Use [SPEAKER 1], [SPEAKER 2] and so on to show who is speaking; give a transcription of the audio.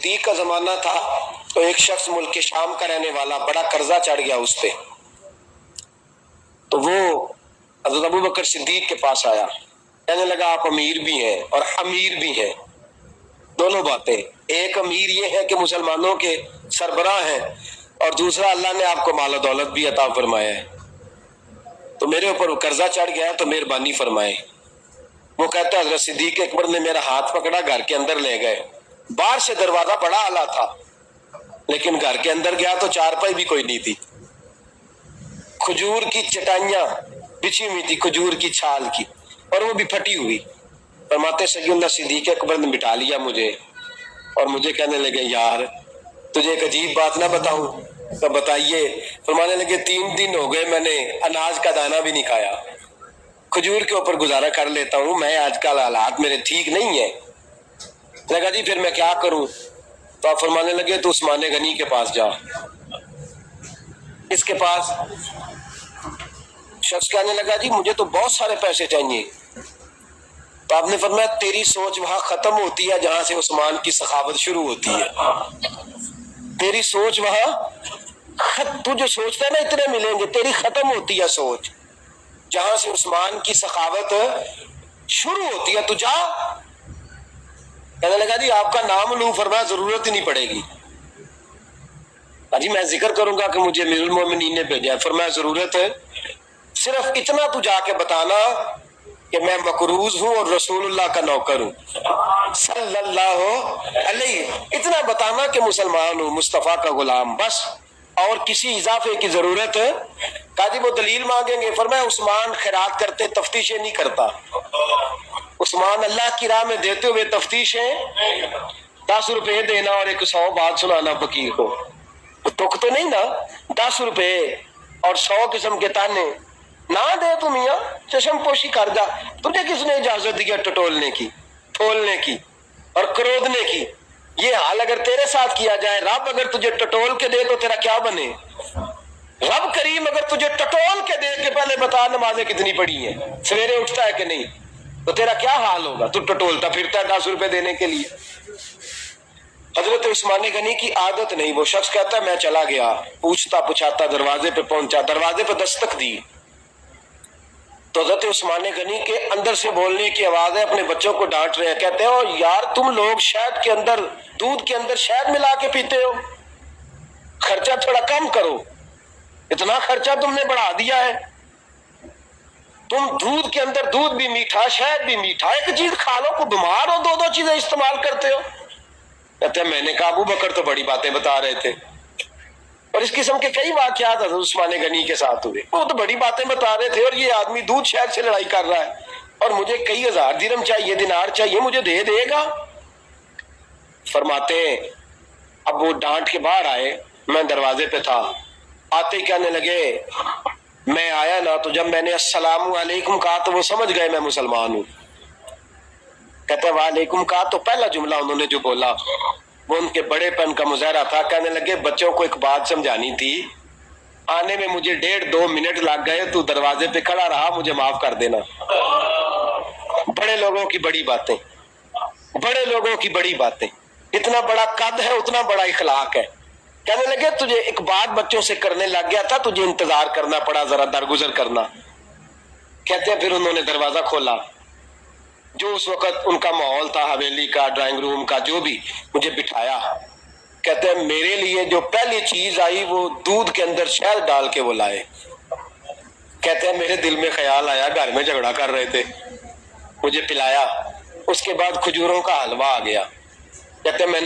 [SPEAKER 1] صدیق کا زمانہ تھا تو ایک شخص ملک شام کا رہنے والا، بڑا قرضہ چڑھ گیا اس پہ، تو وہ حضرت ابو بکر صدیق کے پاس آیا، کہنے لگا آپ امیر بھی ہیں اور امیر بھی ہیں، دونوں باتیں، ایک امیر یہ ہے کہ مسلمانوں کے سربراہ ہیں، اور دوسرا اللہ نے آپ کو مال و دولت بھی عطا فرمایا ہے، تو میرے اوپر وہ قرضہ چڑھ گیا تو مہربانی فرمائے۔ وہ کہتا ہے حضرت صدیق اکبر نے میرا ہاتھ پکڑا، گھر کے اندر لے گئے، باہر سے دروازہ بڑا اعلیٰ تھا لیکن گھر کے اندر گیا تو چارپائی بھی کوئی نہیں تھی، کھجور کی چٹائیاں بچھی ہوئی تھی، کھجور کی چھال کی، اور وہ بھی پھٹی ہوئی۔ فرماتے سیدنا صدیق اکبر نے بٹھا لیا مجھے، اور مجھے کہنے لگے یار تجھے ایک عجیب بات نہ بتاؤں؟ تو بتائیے۔ فرمانے لگے 3 دن ہو گئے میں نے اناج کا دانہ بھی نہیں کھایا، کھجور کے اوپر گزارا کر لیتا ہوں، میں آج کل حالات میرے ٹھیک نہیں ہیں۔ لگا جی پھر میں کیا کروں؟ تو آپ فرمانے لگے تو عثمان غنی کے پاس جا۔ اس کے پاس شخص کہنے لگا جی مجھے تو بہت سارے پیسے چاہیے۔ تو آپ نے فرمایا تیری سوچ وہاں ختم ہوتی ہے جہاں سے عثمان کی سخاوت شروع ہوتی ہے، تیری سوچ وہاں تو جو سوچتا ہے نا اتنے ملیں گے، تیری ختم ہوتی ہے سوچ جہاں سے عثمان کی سخاوت شروع ہوتی ہے، تو جا۔ کہنے لگا جی آپ کا نام لوں؟ فرمایا ضرورت ہی نہیں پڑے گی، جی میں ذکر کروں گا کہ مجھے امیر المومنین نے بھیجا۔ فرمایا ضرورت ہے، صرف اتنا تو جا کے بتانا کہ میں مقروض ہوں اور رسول اللہ کا نوکر ہوں صلی اللہ علیہ، اتنا بتانا کہ مسلمان ہوں، مصطفیٰ کا غلام، بس، اور کسی اضافے کی ضرورت ہے؟ کہا جی وہ دلیل مانگیں گے۔ فرمایا عثمان خیرات کرتے تفتیشیں نہیں کرتا، عثمان اللہ کی راہ میں دیتے ہوئے تفتیشیں 10 روپے دینا اور 100 بات سنانا فقیر کو، ٹک تو نہیں نا، 10 روپے اور 100 قسم کے تانے نہ دے تو میاں چشم پوشی کر جا، تجھے کس نے اجازت دیا ٹٹولنے کی، ٹھولنے کی اور کرودنے کی؟ یہ حال اگر تیرے ساتھ کیا جائے، رب اگر تجھے ٹٹول کے دے تو تیرا کیا بنے؟ رب کریم اگر تجھے ٹٹول کے دے کہ پہلے بتا نمازیں کتنی پڑھی ہیں، سویرے اٹھتا ہے کہ نہیں، تو تیرا کیا حال ہوگا؟ تو ٹٹولتا پھرتا ہے 10 روپے دینے کے لیے۔ حضرت عثمان غنی کی عادت نہیں، وہ شخص کہتا ہے میں چلا گیا، پوچھتا پچھاتا دروازے پہ پہنچا، دروازے پہ دستک دی تو حضرت عثمان غنی کے اندر سے بولنے کی آواز ہے، اپنے بچوں کو ڈانٹ رہے ہیں، کہتے ہیں او یار تم لوگ شہد کے اندر، دودھ کے اندر شہد ملا کے پیتے ہو، خرچہ تھوڑا کم کرو، اتنا خرچہ تم نے بڑھا دیا ہے، تم دودھ کے اندر دودھ بھی میٹھا شہد بھی میٹھا، ایک چیز کھا لو، کو بیمار ہو 2 چیزیں استعمال کرتے ہو۔ کہتے ہیں میں نے کہا ابو بکر تو بڑی باتیں بتا رہے تھے، اور اس قسم کے کئی واقعات حضرت عثمان غنی کے ساتھ ہوئے، وہ تو بڑی باتیں بتا رہے تھے، اور یہ آدمی دودھ شہد سے لڑائی کر رہا ہے، اور مجھے کئی ہزار درہم چاہیے، دینار چاہیے، مجھے دے گا؟ فرماتے ہیں اب وہ ڈانٹ کے باہر آئے، میں دروازے پہ تھا، آتے ہی کہنے لگے میں آیا نا تو جب میں نے السلام علیکم کہا تو وہ سمجھ گئے میں مسلمان ہوں۔ کہتے وعلیکم کہا تو پہلا جملہ انہوں نے جو بولا وہ ان کے بڑے پن کا مظاہرہ تھا۔ کہنے لگے بچوں کو ایک بات سمجھانی تھی، آنے میں مجھے 1.5-2 منٹ لگ گئے، تو دروازے پہ کھڑا رہا، مجھے معاف کر دینا۔ بڑے لوگوں کی بڑی باتیں، بڑے لوگوں کی بڑی باتیں، اتنا بڑا قد ہے اتنا بڑا اخلاق ہے۔ کہنے لگے تجھے ایک بات بچوں سے کرنے لگ گیا تھا، تجھے انتظار کرنا پڑا، ذرا درگزر کرنا۔ کہتے ہیں پھر انہوں نے دروازہ کھولا، جو اس وقت ان کا ماحول تھا، حویلی کا، ڈرائنگ روم کا، جو بھی، مجھے بٹھایا۔ کہتے ہیں میرے لیے جو پہلی چیز آئی وہ دودھ کے اندر شہد ڈال کے وہ لائے۔ کہتے ہیں میرے دل میں خیال آیا گھر میں جھگڑا کر رہے تھے، مجھے پلایا، اس کے بعد کھجوروں کا حلوہ آ گیا۔ کہتے ہیں میں نے